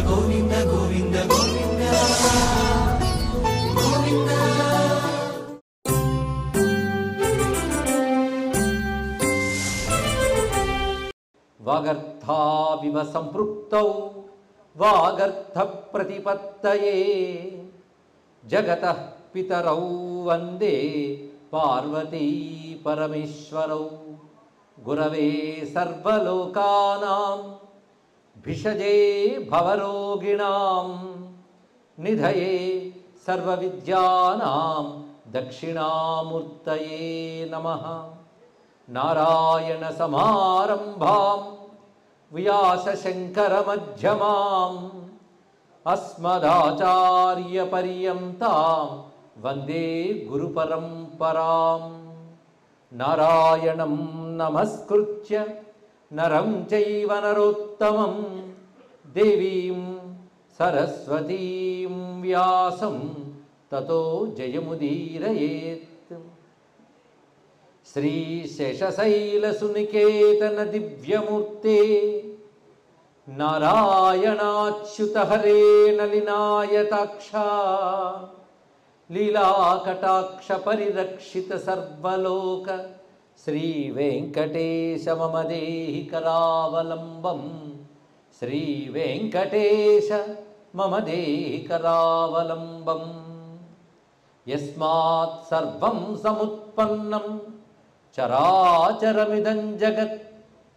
గోవింద గోవింద గోవింద గోవింద. వాగర్థావివ సంపృక్తౌ వాగర్థ ప్రతిపత్తయే జగతః పితరౌ వందే పార్వతీ పరమేశ్వరౌ గురవే సర్వలోకానాం భిషజే భవరోగిణాం నిధయే సర్వవిద్యానాం దక్షిణామూర్తయే నమః. నారాయణ సమారంభాం వ్యాసశంకరమధ్యమాం అస్మదాచార్య పర్యంతాం వందే గురుపరంపరాం. నారాయణం నమస్కృత్య నరం చైవ నరోత్తమం దేవీం సరస్వతీం వ్యాసం తతో జయముదీరయేత్. శ్రీశేషశైలసునికేతన దివ్యమూర్తే నారాయణాచ్యుత హరే నలినాయతాక్ష లీలాకటాక్ష పరిరక్షిత సర్వలోక శ్రీవేంకటేశ మమ దేహి కరావలంబం. శ్రీవేంకటేశ మమ దేహి కరావలంబం. యస్మాత్ సర్వం సముత్పన్నం చరాచరమిదం జగత్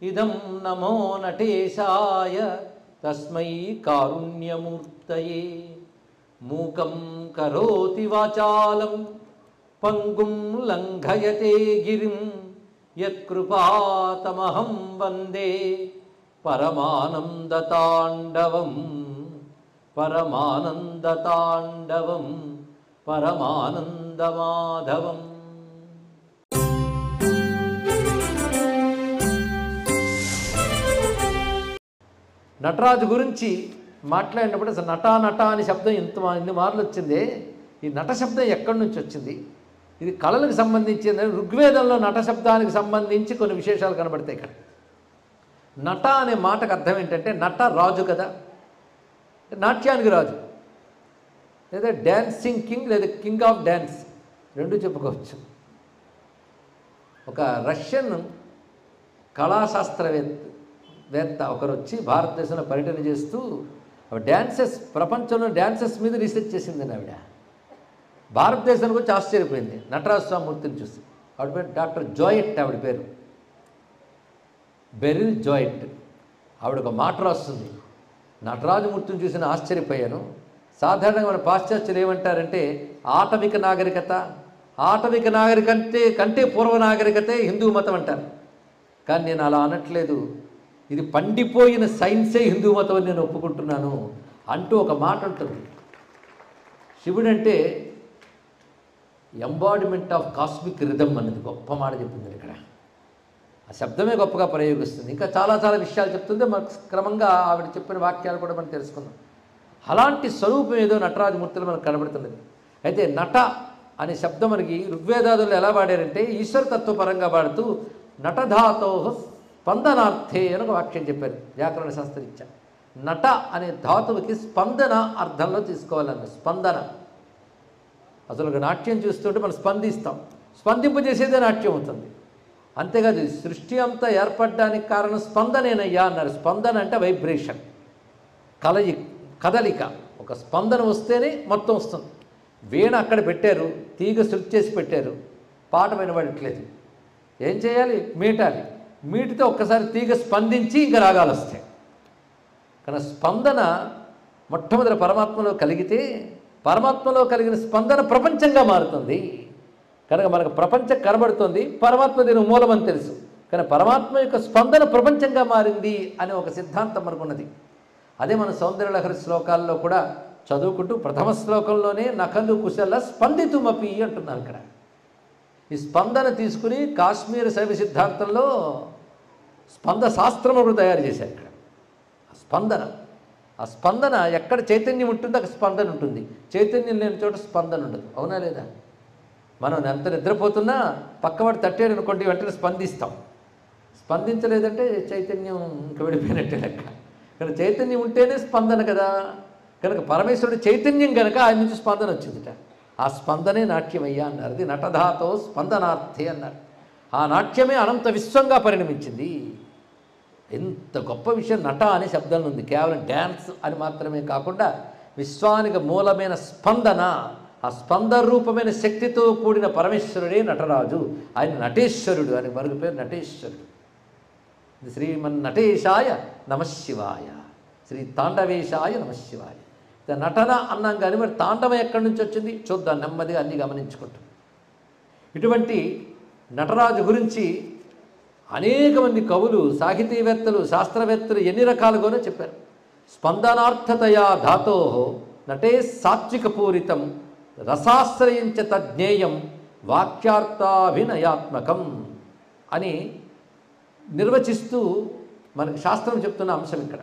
ఇదం నమో నటేశాయ తస్మై కారుణ్యమూర్తయే. మూకం కరోతి వాచాలం పంగుం లంఘయతే గిరిం యత్కృపాతమహం వందే పరమానందతాండవం పరమానందతాండవం పరమానందమాధవం. నటరాజు గురించి మాట్లాడినప్పుడు అసలు నటా నట అనే శబ్దం ఇన్ని మార్లు వచ్చిందే, ఈ నట శబ్దం ఎక్కడి నుంచి వచ్చింది? ఇది కళలకు సంబంధించింది. ఋగ్వేదంలో నట శబ్దానికి సంబంధించి కొన్ని విశేషాలు కనబడతాయి. ఇక్కడ నట అనే మాటకు అర్థం ఏంటంటే నట రాజు కదా, నాట్యానికి రాజు, లేదా డ్యాన్సింగ్ కింగ్, లేదా కింగ్ ఆఫ్ డ్యాన్స్ రెండు చెప్పుకోవచ్చు. ఒక రష్యన్ కళాశాస్త్రవేత్త ఒకరు వచ్చి భారతదేశంలో పర్యటన చేస్తూ డ్యాన్సెస్, ప్రపంచంలో డ్యాన్సెస్ మీద రీసెర్చ్ చేసిందని ఆవిడ. భారతదేశానికి వచ్చి ఆశ్చర్యపోయింది నటరాజ స్వామిమూర్తిని చూసి. ఆవిడ పేరు డాక్టర్ జోయెట్, ఆవిడ పేరు బెరిల్ జోయెట్. ఆవిడ ఒక మాట రాస్తుంది, నటరాజమూర్తిని చూసి నేను ఆశ్చర్యపోయాను. సాధారణంగా మన పాశ్చాత్యులు ఏమంటారంటే ఆటవిక నాగరికత, ఆటవిక నాగరికతే కంటే పూర్వ నాగరికతే హిందూ మతం అంటారు. కానీ నేను అలా అనట్లేదు, ఇది పండిపోయిన సైన్సే హిందూ మతం అని నేను ఒప్పుకుంటున్నాను అంటూ ఒక మాట ఉంటుంది. శివుడంటే ఎంబాడిమెంట్ ఆఫ్ కాస్మిక్ రిథమ్ అన్నది గొప్ప మాట చెప్తుంది ఇక్కడ. ఆ శబ్దమే గొప్పగా ప్రయోగిస్తుంది. ఇంకా చాలా చాలా విషయాలు చెప్తుంది. మనకు క్రమంగా ఆవిడ చెప్పిన వాక్యాలు కూడా మనం తెలుసుకుందాం. అలాంటి స్వరూపం ఏదో నటరాజమూర్తిలో మనకు కనబడుతున్నది. అయితే నట అనే శబ్దం మనకి ఋగ్వేదాదులు ఎలా వాడారంటే ఈశ్వరతత్వపరంగా వాడుతూ నటధాతో స్పందనార్థే అని ఒక వాక్యం చెప్పారు వ్యాకరణ శాస్త్రరీత్యా. నట అనే ధాతువుకి స్పందన అర్థంలో తీసుకోవాలన్న. స్పందన అసలు ఒక నాట్యం చూస్తుంటే మనం స్పందిస్తాం, స్పందింపజేసేదే నాట్యం అవుతుంది. అంతేకాదు సృష్టి అంతా ఏర్పడడానికి కారణం స్పందనేనయ్యా అన్నారు. స్పందన అంటే వైబ్రేషన్, కదలిక. ఒక స్పందన వస్తేనే మొత్తం వస్తుంది. వీణ అక్కడ పెట్టారు, తీగ శృతి చేసి పెట్టారు, పాట వినబడట్లేదు. ఏం చేయాలి? మీటాలి. మీటితో ఒక్కసారి తీగ స్పందించి ఇంకా రాగాలు వస్తాయి. కానీ స్పందన మొట్టమొదటి పరమాత్మలో కలిగితే పరమాత్మలో కలిగిన స్పందన ప్రపంచంగా మారుతుంది. కనుక మనకు ప్రపంచం కనబడుతుంది, పరమాత్మ దీని మూలం అని తెలుసు. కానీ పరమాత్మ యొక్క స్పందన ప్రపంచంగా మారింది అనే ఒక సిద్ధాంతం మనకున్నది. అదే మన సౌందర్యలహరి శ్లోకాల్లో కూడా చదువుకుంటూ ప్రథమ శ్లోకంలోనే నఖలు కుశల స్పందితుమపి అంటున్నారు. ఇక్కడ ఈ స్పందన తీసుకుని కాశ్మీర శైవ సిద్ధాంతంలో స్పంద శాస్త్రం ఒకటి తయారు చేశారు. ఇక్కడ ఆ స్పందన ఎక్కడ చైతన్యం ఉంటుందో అక్కడ స్పందన ఉంటుంది, చైతన్యం లేని చోట స్పందన ఉండదు. అవునా లేదా? మనం ఎంత నిద్రపోతున్నా పక్కవాడు తట్టాడు అనుకోండి వెంటనే స్పందిస్తాం. స్పందించలేదంటే చైతన్యం ఇంక వెళ్ళిపోయినట్టే లెక్క. కనుక చైతన్యం ఉంటేనే స్పందన కదా. కనుక పరమేశ్వరుడు చైతన్యం కనుక ఆయన నుంచి స్పందన వచ్చిందిట. ఆ స్పందనే నాట్యమయ్యా అన్నారు. అది నటధాతో స్పందనార్థే అన్నారు. ఆ నాట్యమే అనంత విశ్వంగా పరిణమించింది. ఎంత గొప్ప విషయం నట అనే శబ్దం ఉంది. కేవలం డ్యాన్స్ అని మాత్రమే కాకుండా విశ్వానికి మూలమైన స్పందన, ఆ స్పందన రూపమైన శక్తితో కూడిన పరమేశ్వరుడే నటరాజు. ఆయన నటేశ్వరుడు, ఆయన మరొక పేరు నటేశ్వరుడు. శ్రీమన్ నటేశాయ నమశివాయ, శ్రీ తాండవేశాయ నమశివాయ. నటన అన్నాం కానీ మరి తాండవం ఎక్కడి నుంచి వచ్చింది చూద్దాం నెమ్మదిగా అన్ని గమనించుకుంటాం. ఇటువంటి నటరాజు గురించి అనేక మంది కవులు, సాహితీవేత్తలు, శాస్త్రవేత్తలు ఎన్ని రకాలుగానో చెప్పారు. స్పందనార్థతయా ధాతో నటే సాత్వికపూరితం రసాశ్రయించ తజ్ఞేయం వాక్యార్థాభినయాత్మకం అని నిర్వచిస్తూ మనకి శాస్త్రం చెప్తున్న అంశం ఇక్కడ.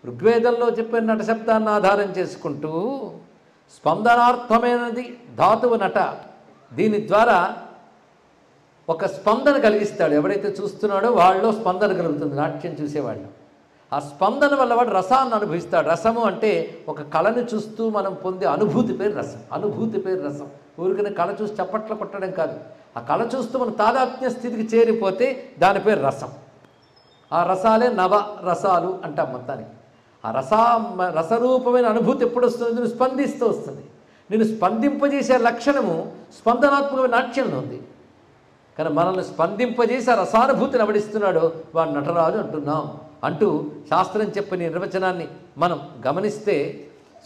ఋగ్వేదంలో చెప్పిన నట శబ్దాన్ని ఆధారం చేసుకుంటూ స్పందనార్థమైనది ధాతువు నట. దీని ద్వారా ఒక స్పందన కలిగిస్తాడు. ఎవడైతే చూస్తున్నాడో వాళ్ళలో స్పందన కలుగుతుంది నాట్యం చూసేవాళ్ళు. ఆ స్పందన వల్ల వాడు రసాన్ని అనుభవిస్తాడు. రసము అంటే ఒక కళను చూస్తూ మనం పొందే అనుభూతి పేరు రసం. అనుభూతి పేరు రసం. ఊరికనే కళ చూసి చప్పట్లు కొట్టడం కాదు. ఆ కళ చూస్తూ మనం తాదాత్మ్య స్థితికి చేరిపోతే దాని పేరు రసం. ఆ రసాలే నవ రసాలు అంటాం మొత్తానికి. ఆ రసరూపమైన అనుభూతి ఎప్పుడు వస్తుంది? నేను స్పందిస్తూ వస్తుంది. నేను స్పందింపజేసే లక్షణము స్పందనాత్మకమైన నాట్యంలో ఉంది. కానీ మనల్ని స్పందింపజేసి ఆ రసానుభూతిని అవడిస్తున్నాడు వాడు నటరాజు అంటున్నాం. అంటూ శాస్త్రం చెప్పిన నిర్వచనాన్ని మనం గమనిస్తే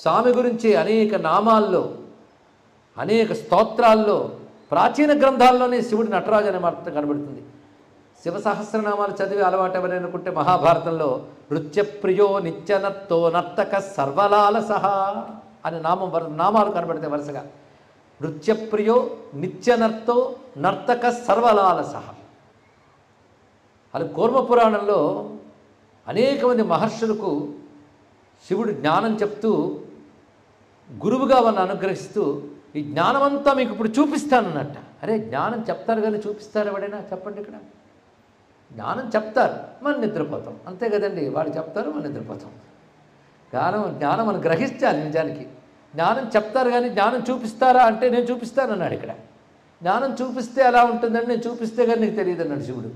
స్వామి గురించి అనేక నామాల్లో, అనేక స్తోత్రాల్లో, ప్రాచీన గ్రంథాల్లోనే శివుడు నటరాజు అనే మాట కనబడుతుంది. శివ సహస్రనామాలు చదివి అలవాటు ఎవరైనా అనుకుంటే మహాభారతంలో నృత్యప్రియో నిత్యనర్తో నర్తక సర్వలాలసహ అనే నామాలు కనబడతాయి వరుసగా. నృత్యప్రియో నిత్యనర్తో నర్తక సర్వలాలసహ. అది కూర్మ పురాణంలో అనేక మంది మహర్షులకు శివుడు జ్ఞానం చెప్తూ గురువుగా వారిని అనుగ్రహిస్తూ ఈ జ్ఞానమంతా మీకు ఇప్పుడు చూపిస్తానన్నట్ట. అరే జ్ఞానం చెప్తారు కానీ చూపిస్తారు ఎవడైనా చెప్పండి. ఇక్కడ జ్ఞానం చెప్తారు, మనం నిద్రపోతాం, అంతే కదండి. వాళ్ళు చెప్తారు, మనం నిద్రపోతాం. జ్ఞానం మనం గ్రహించాలి. నిజానికి జ్ఞానం చెప్తారు కానీ జ్ఞానం చూపిస్తారా అంటే నేను చూపిస్తాను అన్నాడు. ఇక్కడ జ్ఞానం చూపిస్తే ఎలా ఉంటుందండి, నేను చూపిస్తే కానీ నీకు తెలియదు అన్నాడు శివుడు.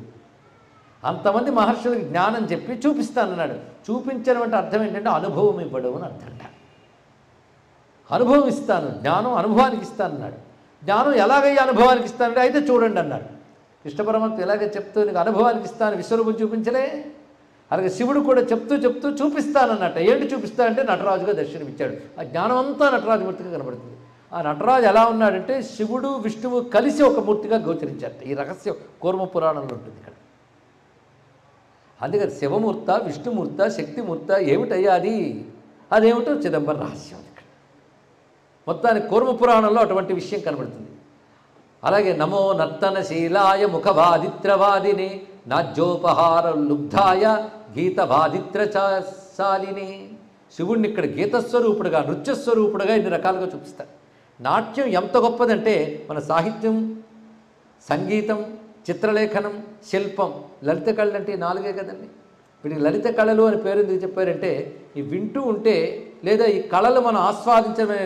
అంతమంది మహర్షులకు జ్ఞానం చెప్పి చూపిస్తానన్నాడు. చూపించడం అంటే అర్థం ఏంటంటే అనుభవం ఇవ్వడం అని అర్థంట. అనుభవం ఇస్తాను, జ్ఞానం అనుభవానికి ఇస్తానన్నాడు. జ్ఞానం ఎలాగయ్యా అనుభవానికి ఇస్తానంటే అయితే చూడండి అన్నాడు. కృష్ణ పరమాత్మ ఎలాగే చెప్తూ నీకు అనుభవానికి ఇస్తాను, విశ్వరూపం చూపించలే. అలాగే శివుడు కూడా చెప్తూ చూపిస్తానన్నట్ట. ఏంటి చూపిస్తానంటే నటరాజుగా దర్శనమిచ్చాడు. ఆ జ్ఞానం అంతా నటరాజమూర్తిగా కనబడుతుంది. ఆ నటరాజు ఎలా ఉన్నాడంటే శివుడు విష్ణువు కలిసి ఒక మూర్తిగా గోచరించారట. ఈ రహస్యం కూర్మ పురాణంలో ఉంటుంది ఇక్కడ. అందుకని శివమూర్త, విష్ణుమూర్త, శక్తిమూర్త ఏమిటయ్యా అది? అదేమిటో చిదంబర రహస్యం ఇక్కడ. మొత్తానికి కూర్మ పురాణంలో అటువంటి విషయం కనబడుతుంది. అలాగే నమో నర్తనశీలాయ ముఖవాదిత్రవాదిని నాజ్యోపహార లుబ్ధాయ గీతవాదిత్రచాలిని. శివుణ్ణి ఇక్కడ గీతస్వరూపుడుగా, నృత్యస్వరూపుడుగా ఇన్ని రకాలుగా చూపిస్తారు. నాట్యం ఎంత గొప్పదంటే మన సాహిత్యం, సంగీతం, చిత్రలేఖనం, శిల్పం, లలిత కళలు అంటే 4 కదండి. వీటికి లలిత కళలు అని పేరు ఎందుకు చెప్పారంటే ఈ వింటూ ఉంటే లేదా ఈ కళలు మనం ఆస్వాదించడమే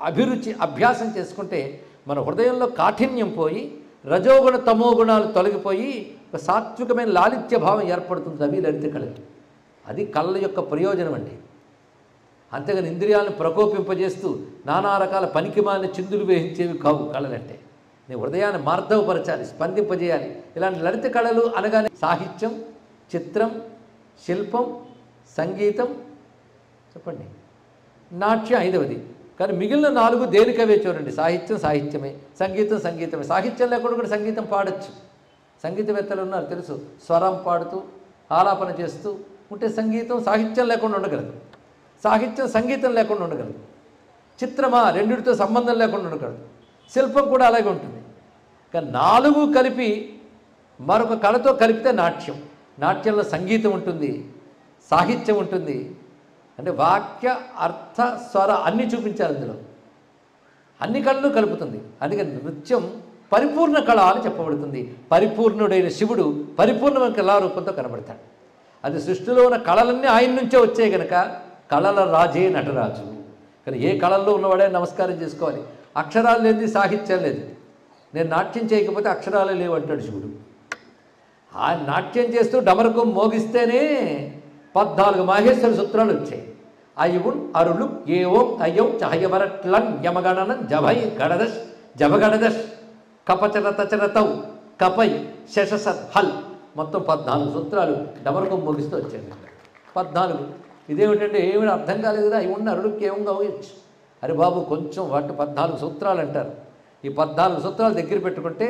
అభిరుచి అభ్యాసం చేసుకుంటే మన హృదయంలో కాఠిన్యం పోయి రజోగుణ తమో గుణాలు తొలగిపోయి ఒక సాత్వికమైన లాలిత్య భావం ఏర్పడుతుంది. అవి లలిత కళలు. అది కళల యొక్క ప్రయోజనం అండి. అంతేగాని ఇంద్రియాలను ప్రకోపింపజేస్తూ నానా రకాల పనికిమాలిన చిందులు వేయించేవి కావు కళలంటే. నీ హృదయాన్ని మార్ధవపరచాలి, స్పందింపజేయాలి. ఇలాంటి లలిత కళలు అనగానే సాహిత్యం, చిత్రం, శిల్పం, సంగీతం, చెప్పండి, నాట్యం 5వది. కానీ మిగిలిన 4 దేనికవే చూడండి. సాహిత్యం సాహిత్యమే, సంగీతం సంగీతమే. సాహిత్యం లేకుండా కూడా సంగీతం పాడొచ్చు. సంగీతవేత్తలు ఉన్నారు తెలుసు. స్వరం పాడుతూ ఆలాపన చేస్తూ ఉంటే సంగీతం సాహిత్యం లేకుండా ఉండగలదు. సాహిత్యం సంగీతం లేకుండా ఉండగలదు. చిత్రమా రెండిటితో సంబంధం లేకుండా ఉండగలదు. శిల్పం కూడా అలాగే ఉంటుంది. కానీ 4 కలిపి మరొక కళతో కలిపితే నాట్యం. నాట్యంలో సంగీతం ఉంటుంది, సాహిత్యం ఉంటుంది. అంటే వాక్య, అర్థ, స్వర అన్నీ చూపించాలి అందులో. అన్ని కళలు కలుపుతుంది. అందుకని నృత్యం పరిపూర్ణ కళ అని చెప్పబడుతుంది. పరిపూర్ణుడైన శివుడు పరిపూర్ణమైన కళారూపంతో కనబడతాడు. అది సృష్టిలో ఉన్న కళలన్నీ ఆయన నుంచే వచ్చాయి కనుక కళల రాజే నటరాజు. కానీ ఏ కళల్లో ఉన్నవాడే నమస్కారం చేసుకోవాలి. అక్షరాలు లేదు, సాహిత్యం లేదు. నేను నాట్యం చేయకపోతే అక్షరాలు లేవు అంటాడు శివుడు. ఆ నాట్యం చేస్తూ డమరకం మోగిస్తేనే 14 మాహేశ్వర సూత్రాలు వచ్చాయి. అయువున్ అరుಳು ఏవో అయ్యో చహయవరట్లన్ యమగణనం జభై గడదశ్ జభగడదశ్ కపచరతచరతౌ కపై శశసత్ హల్ మొత్తం 14 సూత్రాలు డమరకం మోగిస్తూ వచ్చాయి. 14 ఇదేమిటంటే ఏమిటి అర్థం కాలేదు కదా. అవి ఉన్న అరుడుకి ఏం కావచ్చు. అరే బాబు కొంచెం వాటి 14 సూత్రాలు అంటారు. ఈ 14 సూత్రాలు దగ్గర పెట్టుకుంటే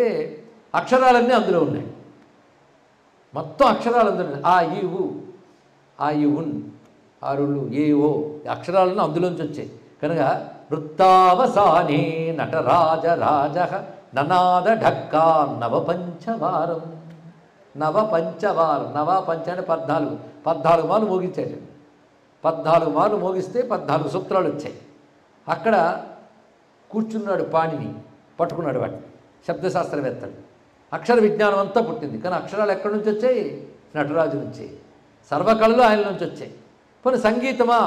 అక్షరాలన్నీ అందులో ఉన్నాయి. మొత్తం అక్షరాలు అందులో ఉన్నాయి. ఆ ఈ ఉ ఆ ఈ ఉన్ అరుಳು ఏవో అక్షరాలను అందులోంచి వచ్చాయి కనుక వృత్తావసానే నటరాజ రాజ ననాద ఢక్కా నవపంచవారం. నవపంచవారం నవపంచ అంటే 14 మార్లు మోగించాడు. 14 మార్లు మోగిస్తే 14 సూత్రాలు వచ్చాయి. అక్కడ కూర్చున్నాడు పాణిని పట్టుకున్నాడు వాటిని. శబ్దశాస్త్రవేత్తలు అక్షర విజ్ఞానం అంతా పుట్టింది. కానీ అక్షరాలు ఎక్కడి నుంచి వచ్చాయి? నటరాజు నుంచి. సర్వకళలు ఆయన నుంచి వచ్చాయి. పోనీ సంగీతమా?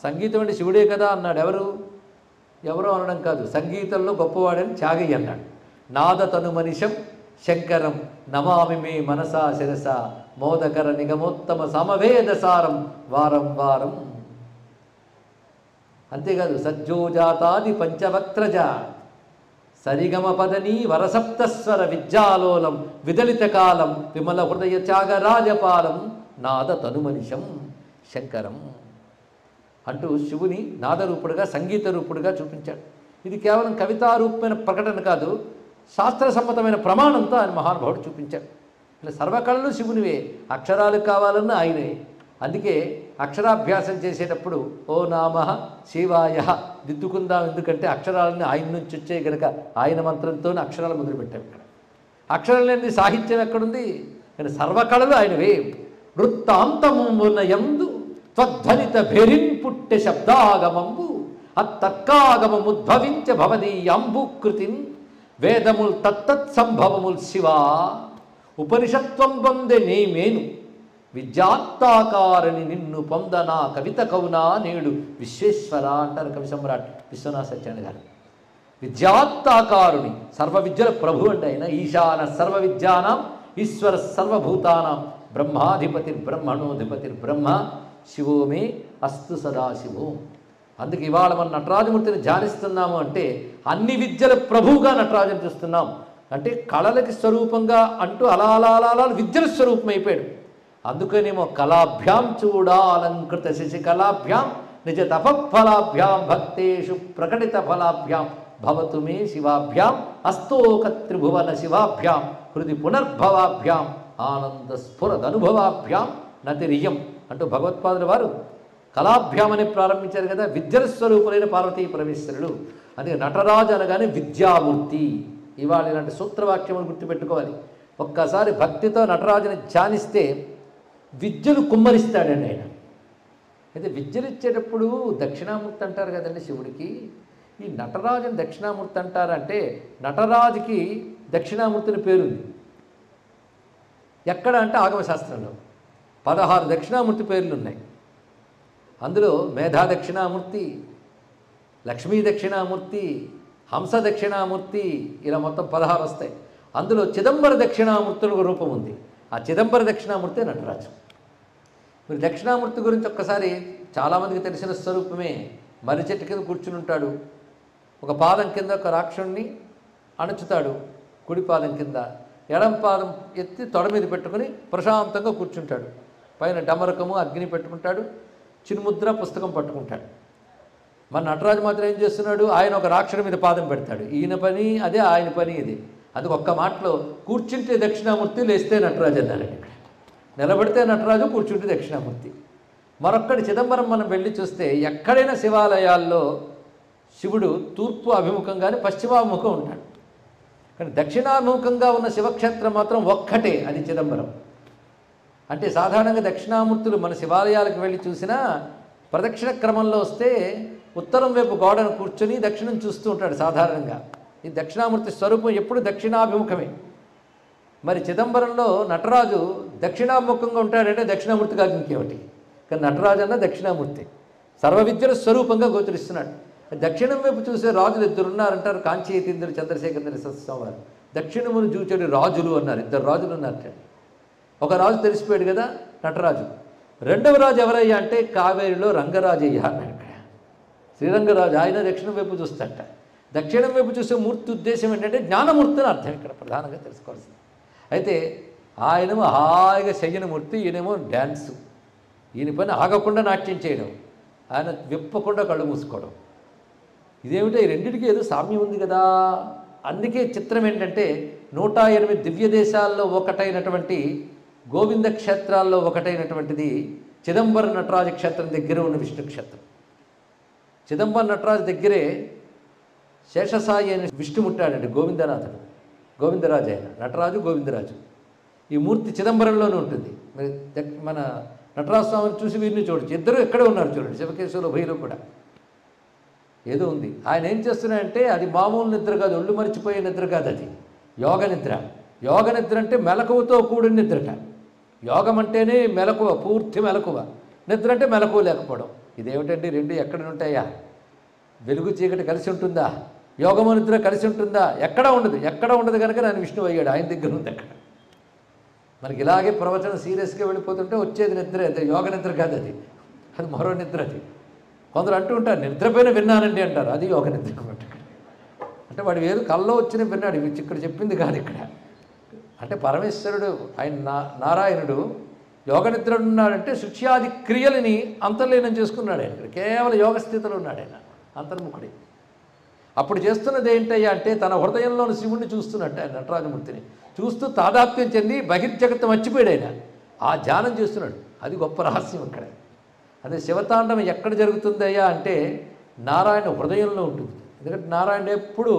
సంగీతం అంటే శివుడే కదా అన్నాడు. ఎవరో అనడం కాదు, సంగీతంలో గొప్పవాడని త్యాగయ్య అన్నాడు. నాద తను మనిషం శంకరం నమామి మే మనసా శిరస మోదకర నిగమోత్తమ సమవేదసారం వారం వారం. అంతేకాదు సజ్జోజాతాది పంచవక్త్రజ సరిగమ పదని వరసప్తస్వర విద్యాలోలం విదలిత కాలం విమల హృదయ త్యాగరాజపాలం నాద తనుమనిషం శంకరం అంటూ శివుని నాదరూపుడుగా సంగీత రూపుడుగా చూపించాడు. ఇది కేవలం కవితారూపమైన ప్రకటన కాదు, శాస్త్రసమ్మతమైన ప్రమాణంతో ఆయన మహానుభావుడు చూపించాడు. ఇలా సర్వకళలు శివునివే, అక్షరాలు కావాలన్నా ఆయనే. అందుకే అక్షరాభ్యాసం చేసేటప్పుడు ఓ నామః శివాయ దిద్దుకుందాం. ఎందుకంటే అక్షరాలన్నీ ఆయన నుంచి వచ్చాయి కనుక ఆయన మంత్రంతోనే అక్షరాలు మొదలుపెట్టాం. ఇక్కడ అక్షరం లేని సాహిత్యం ఎక్కడుంది? కానీ సర్వకళలు ఆయనవే. వృత్తాంతమునయందు త్వధ్వనిత భెరిన్ పుట్టె శబ్దాగమంబు అత్తర్కాగమముద్భవించ భవదీయాంబుకృతిన్ వేదముల్ తత్తత్ సంభవముల్ శివా ఉపనిషత్వం పొందే నేమేను విద్యాత్తాకారిని నిన్ను పొందనా కవిత కవునా నేడు విశ్వేశ్వర అంటారు కవి సమ్రాట్ విశ్వనాథ సత్యనారాయణ గారు. విద్యాత్తాకారుని సర్వ విద్యల ప్రభు అంటే ఆయన. ఈశాన సర్వ విద్యానాం ఈశ్వర సర్వభూతానాం బ్రహ్మాధిపతి బ్రహ్మణోధిపతి బ్రహ్మ శివోమే అస్తు సదాశివో. అందుకే ఇవాళ మనం నటరాజమూర్తిని ధ్యానిస్తున్నాము అంటే అన్ని విద్యల ప్రభువుగా నటరాజుని చూస్తున్నాం. అంటే కళలకి స్వరూపంగా అంటూ అలా అలా అలా అలా విద్యల స్వరూపం అయిపోయాడు. అందుకనేమో కళాభ్యాం చూడాలంకృత శశికళాభ్యాం నిజ తపఫలాభ్యాం భక్తేషు ప్రకటిత ఫలాభ్యాం భవతు మే శివాభ్యాం అస్తోక త్రిభువన శివాభ్యాం హృది పునర్భవాభ్యాం ఆనంద స్ఫురదనుభవాభ్యాం నతిరియం అంటూ భగవత్పాదుల వారు కళాభ్యామని ప్రారంభించారు కదా. విద్యల స్వరూపులైన పార్వతీ పరమేశ్వరుడు. అందుకే నటరాజు అనగానే విద్యామూర్తి. ఇవాళ ఇలాంటి సూత్రవాక్యములు గుర్తుపెట్టుకోవాలి. ఒక్కసారి భక్తితో నటరాజుని ధ్యానిస్తే విద్యను కుమ్మరిస్తాడండి ఆయన. అయితే విద్యలు ఇచ్చేటప్పుడు దక్షిణామూర్తి అంటారు కదండి శివుడికి. ఈ నటరాజుని దక్షిణామూర్తి అంటారంటే నటరాజుకి దక్షిణామూర్తిని పేరుంది. ఎక్కడ అంటే ఆగమశాస్త్రంలో 16 దక్షిణామూర్తి పేర్లు ఉన్నాయి. అందులో మేధా దక్షిణామూర్తి, లక్ష్మీ దక్షిణామూర్తి, హంస దక్షిణామూర్తి, ఇలా మొత్తం 16 వస్తాయి. అందులో చిదంబర దక్షిణామూర్తులకు రూపం ఉంది. ఆ చిదంబర దక్షిణామూర్తి నటరాజు. మీరు దక్షిణామూర్తి గురించి ఒక్కసారి చాలామందికి తెలిసిన స్వరూపమే. మర్రి చెట్టు కింద కూర్చుని ఉంటాడు. ఒక పాదం కింద ఒక రాక్షుణ్ణి అణుచుతాడు. కుడి పాదం కింద ఎడం పాదం ఎత్తి తొడ మీద పెట్టుకుని ప్రశాంతంగా కూర్చుంటాడు. పైన డమరకము అగ్ని పెట్టుకుంటాడు. చిన్ముద్ర పుస్తకం పట్టుకుంటాడు. మన నటరాజు మాత్రం ఏం చేస్తున్నాడు? ఆయన ఒక రాక్షుడి మీద పాదం పెడతాడు. ఈయన పని అదే, ఆయన పని ఇది. అందుకు ఒక్క మాటలో కూర్చుంటే దక్షిణామూర్తి, లేస్తే నటరాజు అన్నారండి. ఇక్కడ నిలబడితే నటరాజు, కూర్చుంటే దక్షిణామూర్తి. మరొక్కడి చిదంబరం మనం వెళ్ళి చూస్తే ఎక్కడైనా శివాలయాల్లో శివుడు తూర్పు అభిముఖంగానే పశ్చిమాభిముఖం ఉంటాడు. కానీ దక్షిణాభిముఖంగా ఉన్న శివక్షేత్రం మాత్రం ఒక్కటే, అది చిదంబరం. అంటే సాధారణంగా దక్షిణామూర్తులు మన శివాలయాలకు వెళ్ళి చూసినా ప్రదక్షిణ క్రమంలో వస్తే ఉత్తరం వైపు గోడను కూర్చొని దక్షిణం చూస్తూ ఉంటాడు సాధారణంగా. ఈ దక్షిణామూర్తి స్వరూపం ఎప్పుడు దక్షిణాభిముఖమే. మరి చిదంబరంలో నటరాజు దక్షిణాముఖంగా ఉంటాడంటే దక్షిణామూర్తి కాదు ఇంకేమిటి, కానీ నటరాజు అన్న దక్షిణామూర్తి సర్వ విద్యల స్వరూపంగా గోచరిస్తున్నాడు. దక్షిణం వైపు చూసే రాజులు ఇద్దరు ఉన్నారంటారు, కాంచీతీంద్రుడు చంద్రశేఖర స్వామి వారు. దక్షిణమును చూచేడు రాజులు అన్నారు, ఇద్దరు రాజులు ఉన్నారట. ఒక రాజు తెలిసిపోయాడు కదా నటరాజు. రెండవ రాజు ఎవరయ్యా అంటే కావేరిలో రంగరాజయ్య అన్నాడు. ఇక్కడ శ్రీరంగరాజు ఆయన దక్షిణం వైపు చూస్తాడట. దక్షిణం వైపు చూసే మూర్తి ఉద్దేశం ఏంటంటే జ్ఞానమూర్తి అని అర్థం ఇక్కడ ప్రధానంగా తెలుసుకోవాల్సింది. అయితే ఆయనేమో హాయిగా శయనమూర్తి, ఈయనేమో డ్యాన్సు. ఈయన పని ఆగకుండా నాట్యం చేయడం, ఆయన విప్పకుండా కళ్ళు మూసుకోవడం. ఇదేమిటో ఈ రెండింటికి ఏదో సామ్యం ఉంది కదా. అందుకే చిత్రం ఏంటంటే 108 దివ్య దేశాల్లో ఒకటైనటువంటి గోవింద క్షేత్రాల్లో ఒకటైనటువంటిది చిదంబరం నటరాజ క్షేత్రం దగ్గర ఉన్న విష్ణు క్షేత్రం. చిదంబరం నటరాజు దగ్గరే శేషసాయి అయిన విష్ణుముట్టాడండి, గోవిందనాథుడు, గోవిందరాజు అయిన నటరాజు గోవిందరాజు. ఈ మూర్తి చిదంబరంలోనే ఉంటుంది. మరి మన నటరాజ స్వామిని చూసి వీరిని చూడొచ్చు, ఇద్దరు ఎక్కడే ఉన్నారు చూడండి, శివకేశ్వరులు ఉభయలో కూడా ఏదో ఉంది. ఆయన ఏం చేస్తున్నాడంటే అది మామూలు నిద్ర కాదు, ఒళ్ళు మరిచిపోయే నిద్ర కాదు, అది యోగ నిద్ర. యోగ నిద్ర అంటే మెలకువతో కూడిన నిద్రట. యోగం అంటేనే మెలకువ, పూర్తి మెలకువ. నిద్ర అంటే మెలకువ లేకపోవడం. ఇదేమిటండి రెండు ఎక్కడ ఉంటాయా? వెలుగు చీకటి కలిసి ఉంటుందా? యోగము నిద్ర కలిసి ఉంటుందా? ఎక్కడా ఉండదు. ఎక్కడ ఉండదు కనుక నేను విష్ణువు అయ్యాడు, ఆయన దగ్గర ఉంది అక్కడ. మనకి ఇలాగే ప్రవచనం సీరియస్గా వెళ్ళిపోతుంటే వచ్చేది నిద్ర, అది యోగ నిద్ర కాదు, అది అది మరో నిద్ర. అది కొందరు అంటూ ఉంటారు నిద్రపైన విన్నానండి అంటారు, అది యోగ నిద్ర అంటే వాడు వేరు కల్లో వచ్చిన విన్నాడు, ఇక్కడ చెప్పింది కాదు ఇక్కడ. అంటే పరమేశ్వరుడు ఆయన నారాయణుడు యోగ నిద్ర ఉన్నాడంటే శుచ్యాది క్రియలని అంతర్లీనం చేసుకున్నాడు ఆయన. ఇక్కడ కేవలం యోగ స్థితిలో ఉన్నాడు ఆయన, అంతర్ముఖుడి. అప్పుడు చేస్తున్నది ఏంటయ్యా అంటే తన హృదయంలోని శివుణ్ణి చూస్తున్నట్టు ఆయన నటరాజమూర్తిని చూస్తూ తాదాత్మ్యం చెంది బహిర్జగత్తు మర్చిపోయాడు ఆయన. ఆ ధ్యానం చేస్తున్నాడు, అది గొప్ప రహస్యం ఇక్కడ. అదే శివతాండవం ఎక్కడ జరుగుతుందయ్యా అంటే నారాయణ హృదయంలో ఉంటుంది. ఎందుకంటే నారాయణ ఎప్పుడు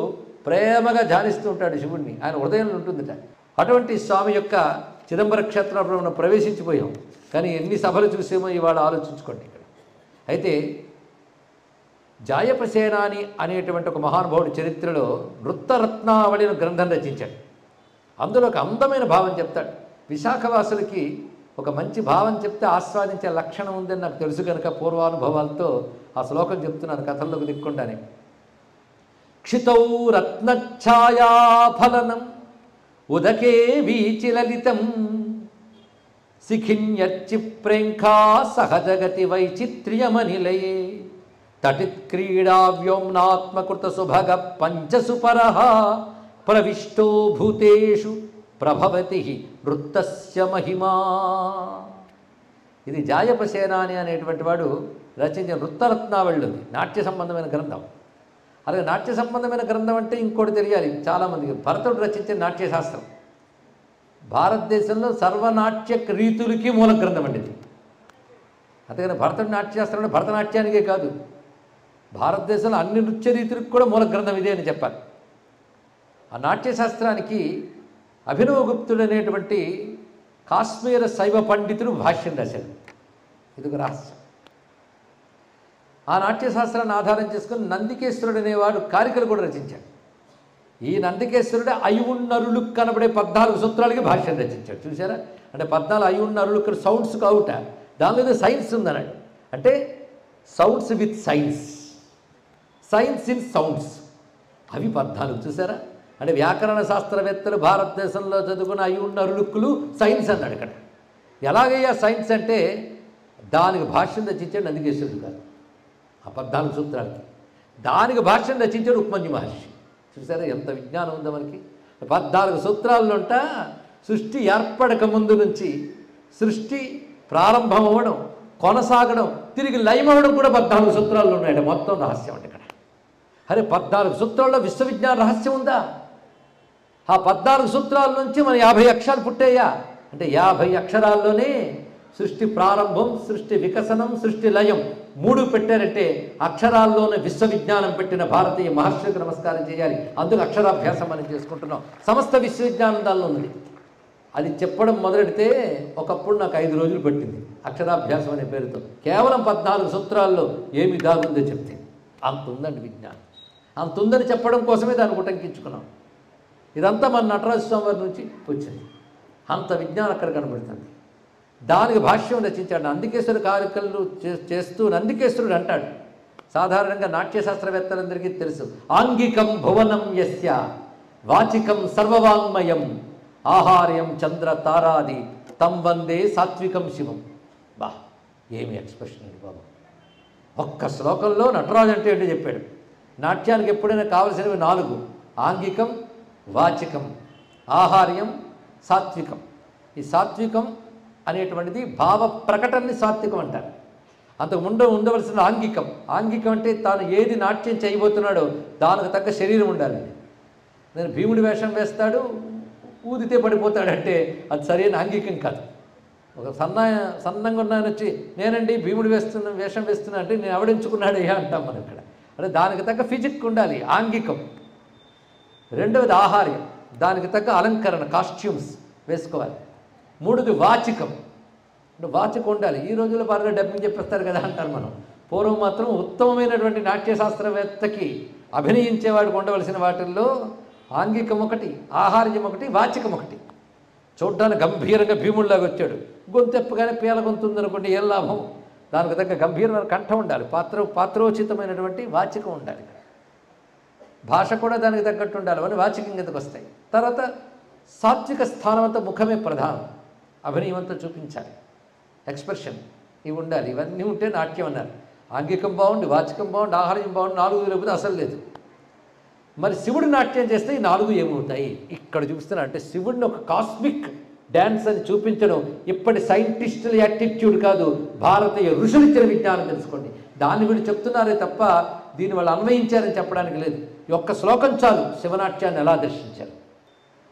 ప్రేమగా ధ్యానిస్తూ ఉంటాడు శివుణ్ణి, ఆయన హృదయంలో ఉంటుందిట. అటువంటి స్వామి యొక్క చిదంబర క్షేత్రంలో మనం ప్రవేశించిపోయాం. కానీ ఎన్ని సభలు చూసేమో ఇవాళ ఆలోచించుకోండి ఇక్కడ. అయితే జాయపసేనాని అనేటువంటి ఒక మహానుభావుడి చరిత్రలో నృత్తరత్నావళి గ్రంథం రచించాడు. అందులో ఒక అందమైన భావం చెప్తాడు. విశాఖవాసులకి ఒక మంచి భావం చెప్తే ఆస్వాదించే లక్షణం ఉందని నాకు తెలుసు కనుక పూర్వానుభవాలతో ఆ శ్లోకం చెప్తున్నాను కథల్లోకి దిక్కుండానే. క్షితౌ రత్నఛాయాఫలనం ఉదకే వీచిలలితం శిఖిన్యర్చిప్రేంఖా సహజగతి వైచిత్ర్యమనిలయే తటిత్క్రీడా వ్యోమ్నాత్మకృత సుభగ పంచసుపరః ప్రవిష్టో భూతేషు ప్రభవతి నృత్తస్య మహిమా. ఇది జాయపసేనాని అనేటువంటి వాడు రచించిన నృత్తరత్నావళి ఉంది, నాట్య సంబంధమైన గ్రంథం. అలాగే నాట్య సంబంధమైన గ్రంథం అంటే ఇంకోటి తెలియాలి చాలామందికి, భరతుడు రచించిన నాట్యశాస్త్రం. భారతదేశంలో సర్వనాట్య రీతులకి మూల గ్రంథం అండి ఇది. అంతేగాని భరతుడి నాట్యశాస్త్రం అంటే భరతనాట్యానికే కాదు, భారతదేశంలో అన్ని నృత్య రీతులకు కూడా మూల గ్రంథం ఇదే అని చెప్పాలి. ఆ నాట్యశాస్త్రానికి అభినవగుప్తుడు అనేటువంటి కాశ్మీర శైవ పండితుడు భాష్యం రాశాడు. ఇది ఒక రహస్యం. ఆ నాట్యశాస్త్రాన్ని ఆధారం చేసుకుని నందికేశ్వరుడు అనేవాడు కారికలు కూడా రచించాడు. ఈ నందికేశ్వరుడు అయున్నరులు కనబడే 14 సూత్రాలకి భాష్యం రచించాడు. చూసారా? అంటే 14 అయున్నరులు సౌండ్స్ కావుట, దానిలో ఏదో సైన్స్ ఉందన్నాడు. అంటే sounds with science, science in sounds, అవి 14. చూసారా? అంటే వ్యాకరణ శాస్త్రవేత్తలు భారతదేశంలో చదువుకున్న అయున్నరులుక్కులు సైన్స్ అన్నాడు ఇక్కడ. ఎలాగయ్యా సైన్స్ అంటే దానికి భాష్యం రచించాడు నందికేశ్వరుడు కాదు, ఆ 14 సూత్రాలకి. దానికి భాష్యం రచించాడు ఉపమన్యు మహర్షి. చూసారా ఎంత విజ్ఞానం ఉందో మనకి. 14 సూత్రాల్లోంట సృష్టి ఏర్పడక ముందు నుంచి సృష్టి ప్రారంభం అవ్వడం, కొనసాగడం, తిరిగి లయమవడం కూడా 14 సూత్రాల్లో ఉన్నాయండి. మొత్తం రహస్యం అంటే ఇక్కడ. అరే 14 సూత్రాల్లో విశ్వవిజ్ఞాన రహస్యం ఉందా? ఆ 14 సూత్రాల నుంచి మన 50 అక్షరాలు పుట్టాయా అంటే 50 అక్షరాల్లోనే సృష్టి ప్రారంభం, సృష్టి వికసనం, సృష్టి లయం 3 పెట్టారంటే అక్షరాల్లోనే విశ్వవిజ్ఞానం పెట్టిన భారతీయ మహర్షులకు నమస్కారం చేయాలి. అందుకు అక్షరాభ్యాసం మనం చేసుకుంటున్నాం. సమస్త విశ్వవిజ్ఞానం దానిలో ఉంది. అది చెప్పడం మొదలెడితే ఒకప్పుడు నాకు 5 రోజులు పట్టింది అక్షరాభ్యాసం అనే పేరుతో. కేవలం 14 సూత్రాల్లో ఏమి దాగుందో చెప్తే అంత ఉందండి విజ్ఞానం. అంత ఉందని చెప్పడం కోసమే దాన్ని ఉటంకించుకున్నాం. ఇదంతా మన నటరాజ స్వామి వారి నుంచి వచ్చింది. అంత విజ్ఞానం అక్కడ కనబడుతుంది. దానికి భాష్యం రచించాడు. నందికేశ్వర కారికలు చేస్తూ నందికేశ్వరుడు అంటాడు. సాధారణంగా నాట్యశాస్త్రవేత్తలందరికీ తెలుసు, ఆంగికం భువనం యస్య వాచికం సర్వవాంగ్మయం ఆహార్యం చంద్ర తారాది తం వందే సాత్వికం శివం. బా, ఏమి ఎక్స్ప్రెషన్ అండి బాబు! ఒక్క శ్లోకంలో నటరాజు అంటే ఏంటో చెప్పాడు. నాట్యానికి ఎప్పుడైనా కావలసినవి 4: ఆంగికం, వాచికం, ఆహార్యం, సాత్వికం. ఈ సాత్వికం అనేటువంటిది భావ ప్రకటనని సాత్వికం అంటారు. అంతకు ముందు ఉండవలసిన ఆంగికం. ఆంగికం అంటే తాను ఏది నాట్యం చేయబోతున్నాడో దానికి తగ్గ శరీరం ఉండాలి. నేను భీముడి వేషం వేస్తాడు, ఊదితే పడిపోతాడంటే అది సరైన ఆంగికం కాదు. ఒక సన్నంగా ఉన్నాయని వచ్చి నేనండి భీముడు వేషం వేస్తున్నా అంటే నేను ఎవడించుకున్నాడయ్యా అంటాం మనం ఇక్కడ. అంటే దానికి తగ్గ ఫిజిక్ ఉండాలి, ఆంగికం. రెండవది ఆహార్యం, దానికి తగ్గ అలంకరణ, కాస్ట్యూమ్స్ వేసుకోవాలి. మూడోది వాచికం, అంటే వాచికం ఉండాలి. ఈ రోజుల్లో బాగా డబ్బింగ్ చెప్పేస్తారు కదా అంటారు మనం. పూర్వం మాత్రం ఉత్తమమైనటువంటి నాట్యశాస్త్రవేత్తకి అభినయించేవాడికి ఉండవలసిన వాటిల్లో ఆంగికం ఒకటి, ఆహార్యం ఒకటి, వాచికం ఒకటి. చూడ్డానికి గంభీరంగా భీముడిలాగా వచ్చాడు, గొంతెప్పగానే పీల గొంతు ఉందనుకోండి, ఏం లాభం? దానికి తగ్గ గంభీరమైన కంఠం ఉండాలి, పాత్రోచితమైనటువంటి వాచికం ఉండాలి. భాష కూడా దానికి తగ్గట్టు ఉండాలి. అని వాచికం కిందకు వస్తాయి. తర్వాత సాత్విక స్థానం అంతా ముఖమే ప్రధానం, అభినయం అంతా చూపించాలి, ఎక్స్ప్రెషన్ ఇవి ఉండాలి. ఇవన్నీ ఉంటే నాట్యం అన్నారు. ఆంగికం బాగుండి, వాచికం బాగుండి, ఆహార్యం బాగుండి, 4 లేకపోతే అసలు లేదు. మరి శివుడు నాట్యం చేస్తే ఈ 4 ఏమవుతాయి? ఇక్కడ చూపిస్తున్నా. అంటే శివుడిని ఒక కాస్మిక్ డ్యాన్స్ అని చూపించడం ఇప్పటి సైంటిస్టుల యాటిట్యూడ్ కాదు, భారతీయ ఋషులు ఇచ్చిన విజ్ఞానం. తెలుసుకోండి, దాన్ని వీళ్ళు చెప్తున్నారే తప్ప దీన్ని వాళ్ళు అన్వయించారని చెప్పడానికి లేదు. ఈ ఒక్క శ్లోకం చాలు శివనాట్యాన్ని ఎలా దర్శించారు.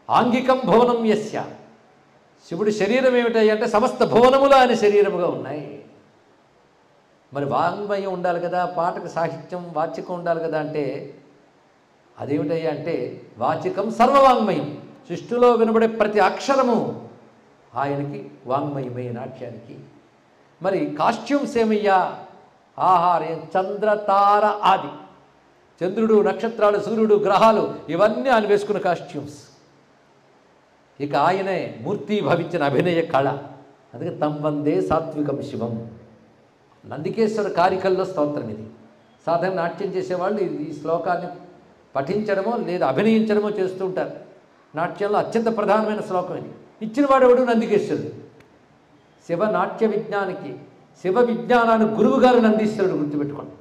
ఆంగికం భువనం యస్య, శివుడి శరీరం ఏమిటాయి అంటే సమస్త భువనములు ఆయన శరీరముగా ఉన్నాయి. మరి వాంగ్మయం ఉండాలి కదా, పాటకు సాహిత్యం, వాచికం ఉండాలి కదా. అంటే అదేమిటయ్యా అంటే వాచికం సర్వవాంగ్మయం, సృష్టిలో వినబడే ప్రతి అక్షరము ఆయనకి వాంగ్మయమే నాట్యానికి. మరి కాస్ట్యూమ్స్ ఏమయ్యా? ఆహార్యం చంద్రతార ఆది, చంద్రుడు, నక్షత్రాలు, సూర్యుడు, గ్రహాలు ఇవన్నీ ఆయన వేసుకున్న కాస్ట్యూమ్స్. ఇక ఆయనే మూర్తి భవించిన అభినయ కళ. అందుకే తం వందే సాత్వికం శివం. నందికేశ్వర కారికల్లో స్తోత్రం ఇది. సాధారణ నాట్యం చేసేవాళ్ళు ఈ శ్లోకాన్ని పఠించడమో లేదా అభినయించడమో చేస్తూ ఉంటారు. నాట్యంలో అత్యంత ప్రధానమైన శ్లోకం ఇది. ఇచ్చిన వాడెవడు? నందికేశ్వరుడు. శివ నాట్య విజ్ఞానికి, శివ విజ్ఞానానికి గురువు గారు నందీశ్వరుడు, గుర్తుపెట్టుకోండి.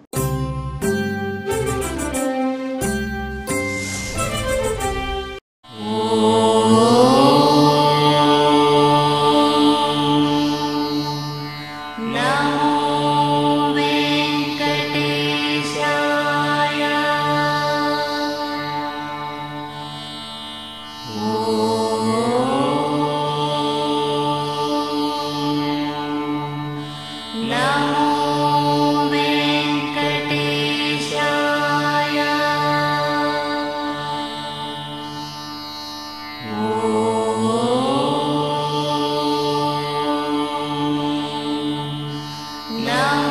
Now